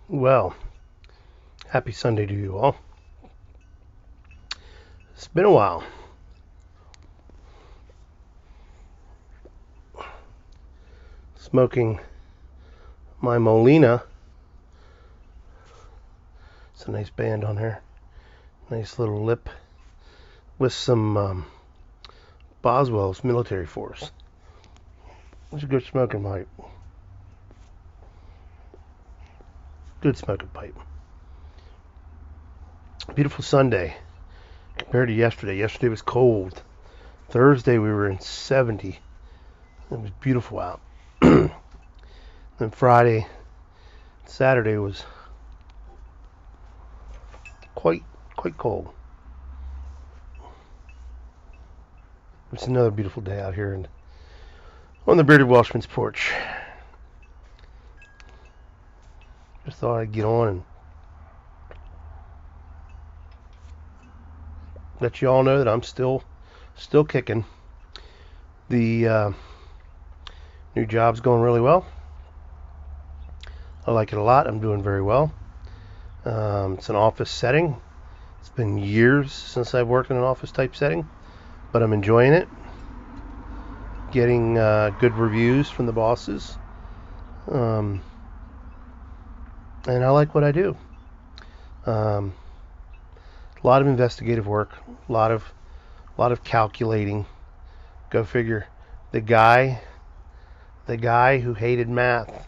Well, happy Sunday to you all. It's been a while. Smoking my Molina. It's a nice band on here. Nice little lip with some Boswell's Military Force. It's a good smoking pipe. Good smoking pipe. Beautiful Sunday compared to yesterday. Yesterday was cold. Thursday we were in 70. It was beautiful out. Then Friday, Saturday was quite cold. It's another beautiful day out here on the Bearded Welshman's porch. Just thought I'd get on and let you all know that I'm still kicking. The new job's going really well. I like it a lot. I'm doing very well. It's an office setting. It's been years since I've worked in an office type setting, but I'm enjoying it. Getting good reviews from the bosses, and I like what I do. A lot of investigative work, a lot of calculating. Go figure. The guy who hated math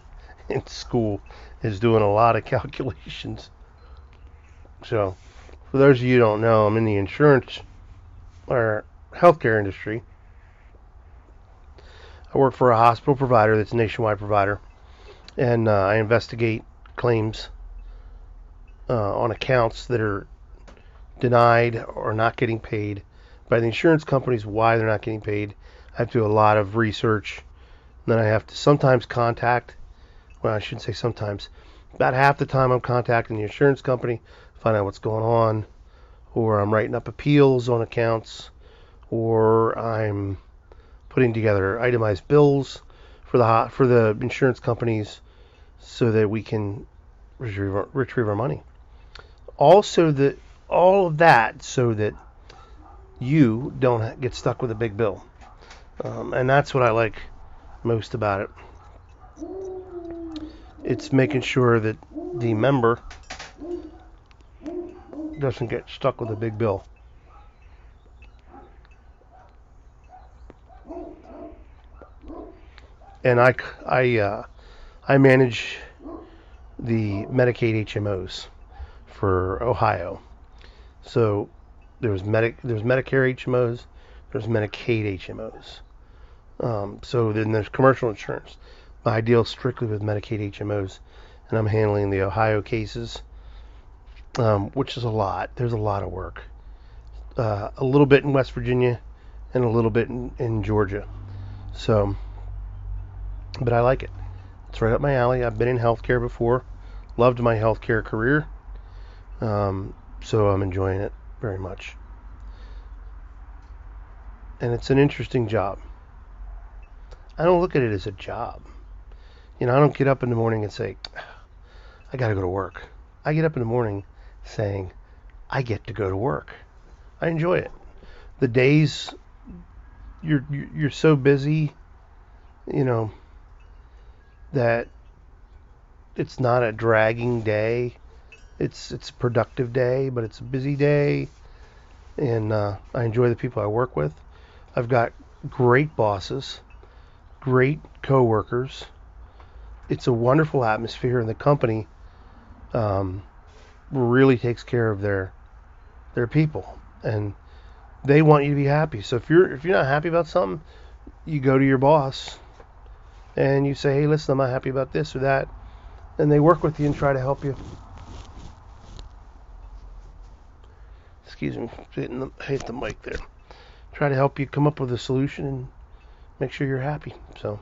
in school is doing a lot of calculations. So, for those of you who don't know, I'm in the insurance or healthcare industry. I work for a hospital provider that's a nationwide provider, and I investigate claims on accounts that are denied or not getting paid by the insurance companies. Why they're not getting paid. I have to do a lot of research. Then I have to sometimes contact, well, I shouldn't say sometimes, about half the time I'm contacting the insurance company, find out what's going on, or I'm writing up appeals on accounts, or I'm putting together itemized bills for the insurance companies so that we can retrieve our money. Also, all of that so that you don't get stuck with a big bill, and that's what I like most about it. It's making sure that the member doesn't get stuck with a big bill. And I manage the Medicaid HMOs for Ohio. So there's Medicare HMOs, there's Medicaid HMOs. So then there's commercial insurance. I deal strictly with Medicaid HMOs, and I'm handling the Ohio cases, which is a lot. There's a lot of work. A little bit in West Virginia and a little bit in Georgia. So, but I like it. It's right up my alley. I've been in healthcare before. Loved my healthcare career. So I'm enjoying it very much. And it's an interesting job. I don't look at it as a job. I don't get up in the morning and say, I got to go to work. I get up in the morning saying, I get to go to work. I enjoy it. The days you're so busy, that it's not a dragging day. It's a productive day, but it's a busy day, and I enjoy the people I work with. I've got great bosses, great coworkers. It's a wonderful atmosphere, and the company really takes care of their people, and they want you to be happy. So if you're not happy about something, you go to your boss and you say, hey, listen, I'm not happy about this or that, and they work with you and try to help you. Excuse me, hit the mic there. Try to help you come up with a solution and make sure you're happy. So,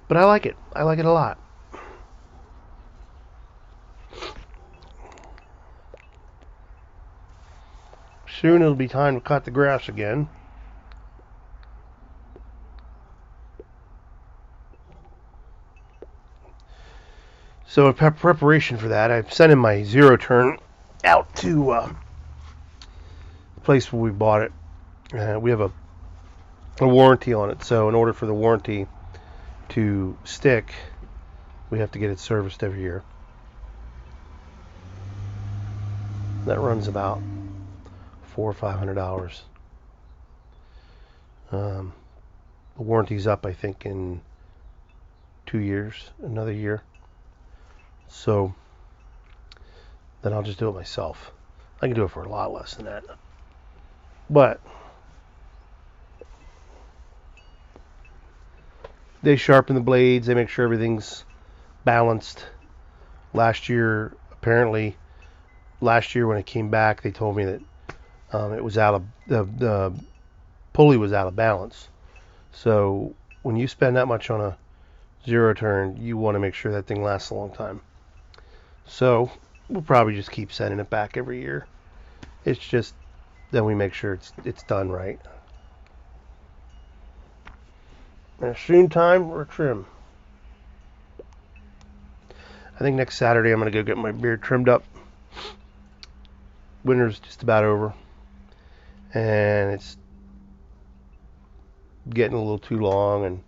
but I like it. I like it a lot. Soon it'll be time to cut the grass again. So in preparation for that, I'm sending my zero turn out to the place where we bought it. We have a warranty on it, so in order for the warranty to stick, we have to get it serviced every year. That runs about $400 or $500. The warranty's up, I think, in 2 years, another year. So then I'll just do it myself. I can do it for a lot less than that. But they sharpen the blades, they make sure everything's balanced. Last year when it came back, they told me that it was out of the pulley was out of balance. So when you spend that much on a zero turn, you want to make sure that thing lasts a long time. So we'll probably just keep sending it back every year. It's just then we make sure it's done right. And it's soon time for a trim. I think next Saturday I'm going to go get my beard trimmed up. Winter's just about over, and it's getting a little too long, and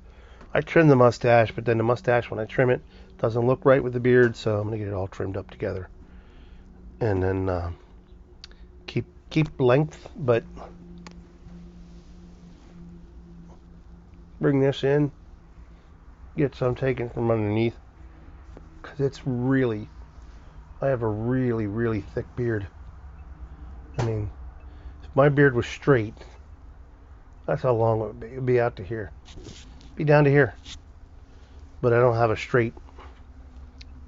I trim the mustache, but then the mustache, when I trim it, doesn't look right with the beard, so I'm going to get it all trimmed up together. And then keep length, but bring this in, get some taken from underneath, because I have a really, really thick beard. I mean, if my beard was straight, that's how long it would be. It would be out to here. Be down to here. But I don't have a straight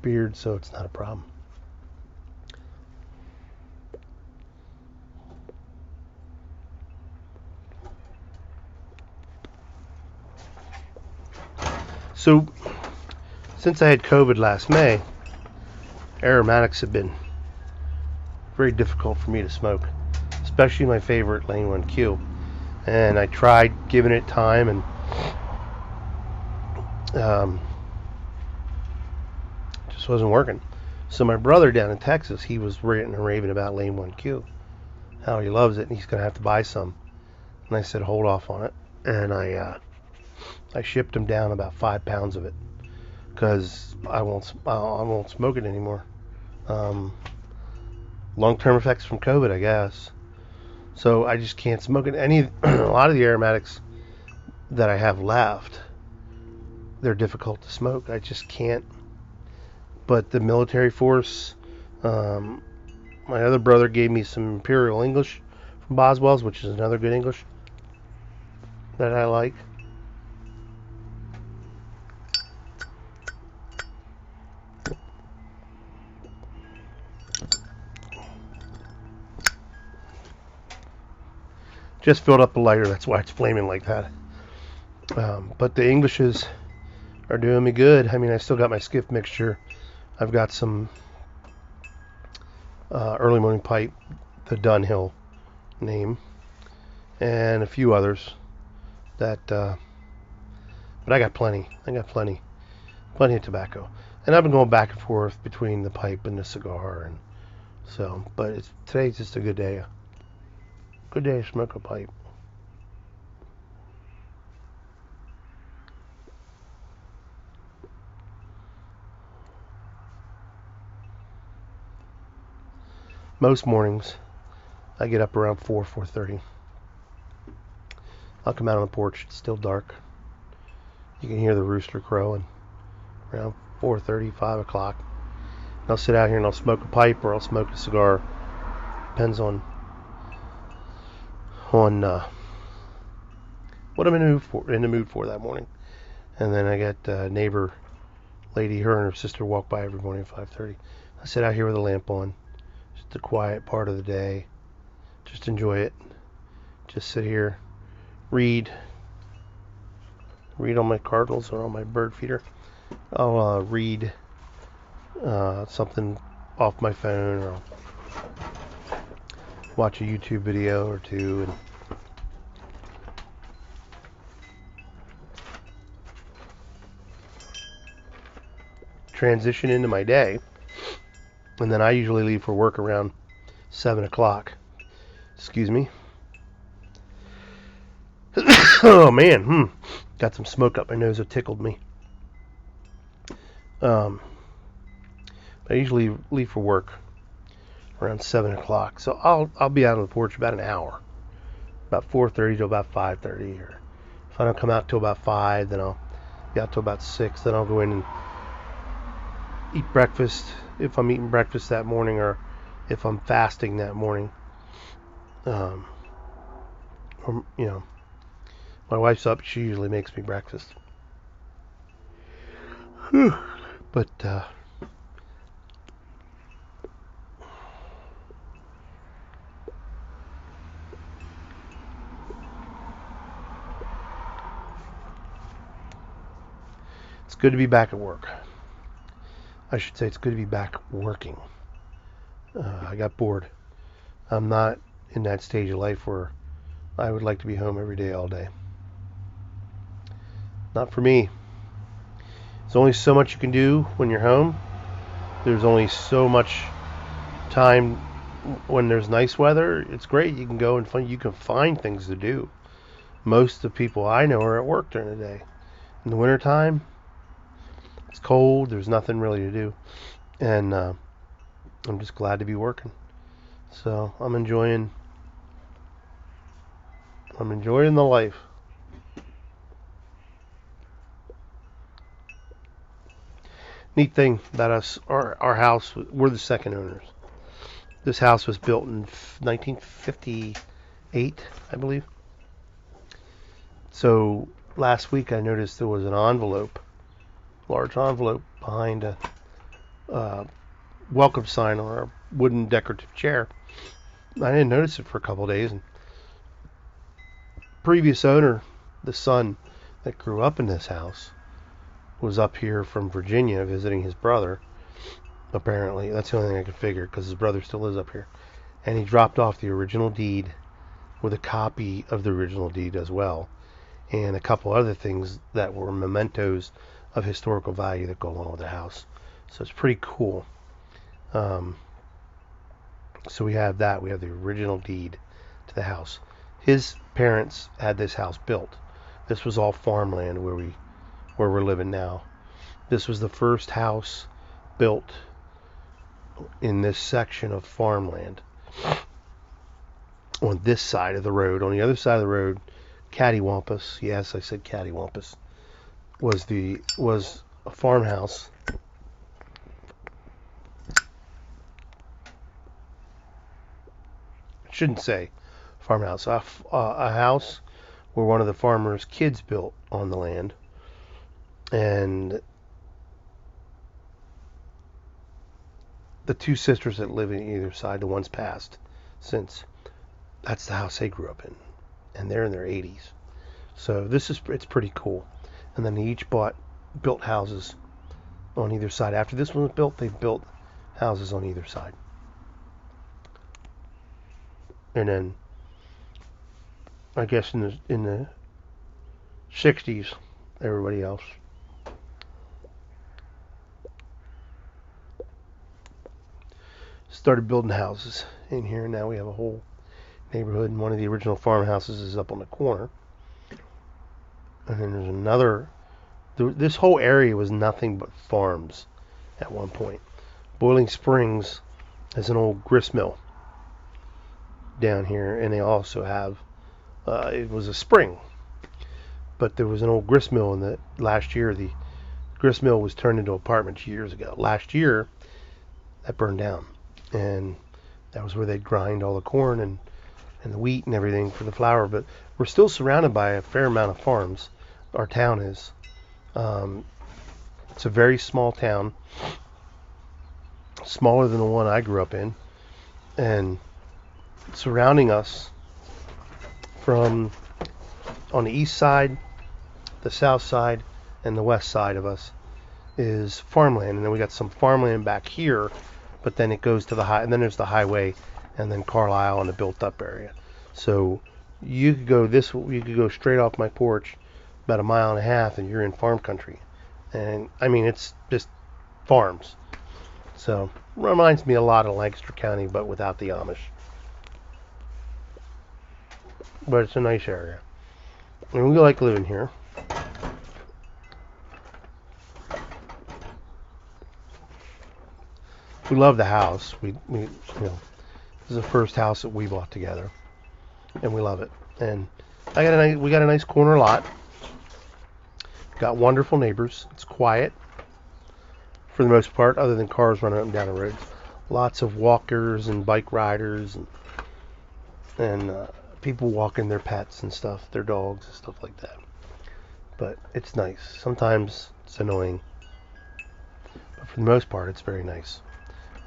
beard, so it's not a problem. So, since I had COVID last May, aromatics have been very difficult for me to smoke, especially my favorite Lane 1Q. And I tried giving it time, and just wasn't working. So my brother down in Texas, he was ranting and raving about Lane 1Q, how he loves it, and he's gonna have to buy some. And I said, hold off on it, and I shipped him down about 5 pounds of it, because I won't smoke it anymore. Long-term effects from COVID, I guess. So I just can't smoke it. A lot of the aromatics that I have left, they're difficult to smoke. I just can't. But the military force, my other brother gave me some Imperial English from Boswell's, which is another good English that I like. Just filled up a lighter, that's why it's flaming like that. But the Englishes are doing me good. I mean, I still got my skiff mixture. I've got some early morning pipe, the Dunhill name, and a few others that, but I got plenty. Plenty of tobacco, and I've been going back and forth between the pipe and the cigar, and so. But today's just a good day. Good day to smoke a pipe. Most mornings, I get up around 4:30. I'll come out on the porch. It's still dark. You can hear the rooster crowing around 4:30, 5 o'clock. And I'll sit out here and I'll smoke a pipe or I'll smoke a cigar. Depends on what I'm in the mood for that morning. And then I got a neighbor lady, her and her sister walk by every morning at 5:30. I sit out here with a lamp on. Just the quiet part of the day. Just enjoy it. Just sit here, read on my Cardinals or on my bird feeder. I'll read something off my phone, or I'll watch a YouTube video or two, and transition into my day. And then I usually leave for work around 7 o'clock. Excuse me. Oh, man. Got some smoke up my nose. It tickled me. I usually leave for work around 7 o'clock. So I'll be out on the porch about an hour. About 4:30 to about 5:30. Or if I don't come out till about 5, then I'll be out till about 6. Then I'll go in and eat breakfast if I'm eating breakfast that morning, or if I'm fasting that morning. Or, my wife's up. She usually makes me breakfast. But it's good to be back at work. I should say it's good to be back working. I got bored. I'm not in that stage of life where I would like to be home every day, all day. Not for me. There's only so much you can do when you're home. There's only so much time when there's nice weather. It's great. You can go and you can find things to do. Most of the people I know are at work during the day. In the wintertime, it's cold. There's nothing really to do. And I'm just glad to be working. So I'm enjoying the life. Neat thing about us, our house, we're the second owners. This house was built in 1958, I believe. So last week I noticed there was an envelope, large envelope behind a welcome sign on our wooden decorative chair. I didn't notice it for a couple of days. And previous owner, the son that grew up in this house, was up here from Virginia visiting his brother. Apparently, that's the only thing I could figure, because his brother still lives up here. And he dropped off the original deed with a copy of the original deed as well, and a couple other things that were mementos of historical value that go along with the house. So it's pretty cool. So we have that. We have the original deed to the house. His parents had this house built. This was all farmland where we're living now. This was the first house built in this section of farmland on this side of the road. On the other side of the road, cattywampus, yes, I said cattywampus, was a farmhouse. I shouldn't say farmhouse. A house where one of the farmer's kids built on the land. And the two sisters that live in either side, the one's passed since, that's the house they grew up in. And they're in their 80s. So it's pretty cool. And then they each built houses on either side. After this one was built, they built houses on either side. And then, I guess in the 60s, everybody else. Started building houses in here. Now we have a whole neighborhood, and one of the original farmhouses is up on the corner. And then there's another. This whole area was nothing but farms at one point. Boiling Springs has an old grist mill down here, and they also have it was a spring, but there was an old grist mill. In the last year, the grist mill was turned into apartments years ago. Last year, that burned down, and that was where they'd grind all the corn and the wheat and everything for the flour. But we're still surrounded by a fair amount of farms. Our town is. It's a very small town, smaller than the one I grew up in, and surrounding us from on the east side, the south side, and the west side of us is farmland, and then we got some farmland back here, but then it goes to the high, and then there's the highway, and then Carlisle and the built-up area. So you could go straight off my porch about a mile and a half, and you're in farm country. And I mean, it's just farms. So reminds me a lot of Lancaster County, but without the Amish. But it's a nice area, and we like living here. We love the house. We this is the first house that we bought together, and we love it. And we got a nice corner lot. Got wonderful neighbors. It's quiet for the most part, other than cars running up and down the roads. Lots of walkers and bike riders and people walking their pets and stuff, their dogs and stuff like that. But it's nice. Sometimes it's annoying, but for the most part, it's very nice,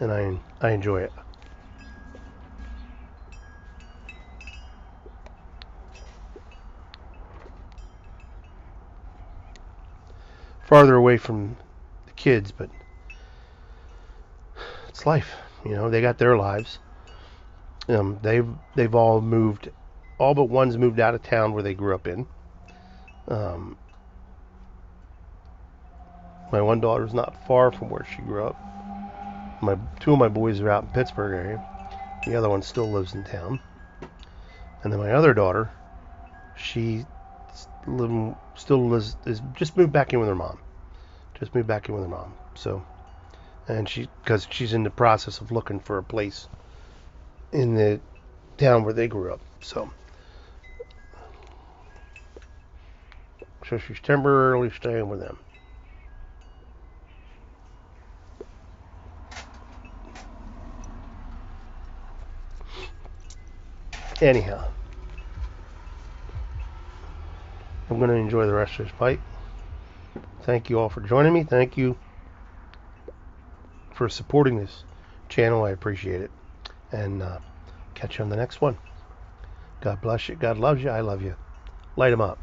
and I enjoy it. Farther away from the kids, but it's life. They got their lives. They've all moved. All but one's moved out of town where they grew up in. My one daughter's not far from where she grew up. Two of my boys are out in Pittsburgh area. The other one still lives in town. And then my other daughter, she still lives, is just moved back in with her mom. So, and because she's in the process of looking for a place in the town where they grew up. So she's temporarily staying with them. Anyhow, I'm going to enjoy the rest of this bite. Thank you all for joining me. Thank you for supporting this channel. I appreciate it. And catch you on the next one. God bless you. God loves you. I love you. Light 'em up.